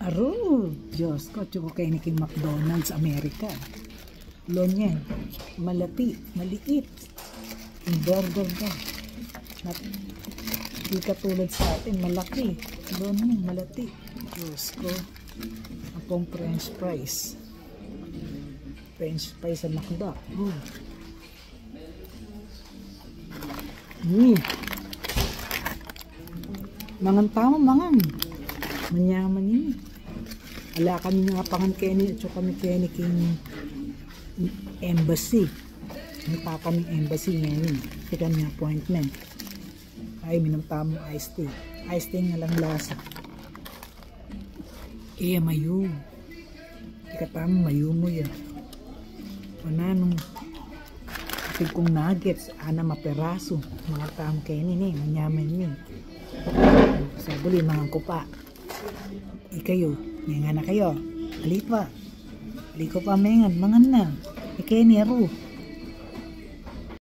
Aro, Diyos ko, tsoko kayo ni McDonald's America. Lonyen, malati, maliit. Yung burger ka. Di katulad sa atin, malaki. Lonyen, malati. Diyos ko. Apong French fries. French fries sa McDo. Mangan tama, mangan. Manyaman yun. Ala kami nga pangan Kenny at kami Kenny king embassy. Nita kami embassy ngayon. Tika niya appointment. Ay, minum tamo iced tea. Iced tea nga lang lasa. Iya mayu. Tika tamo mayu mo yan. Pananong kapag kong nuggets, ana maperaso. Mga tamo Kenny ni, manyaman yun. Sabuli, mga kupa. Ikayo, nga na kayo. Alit pa. Alit ko pa mengan, mangan na. Kenny, aro.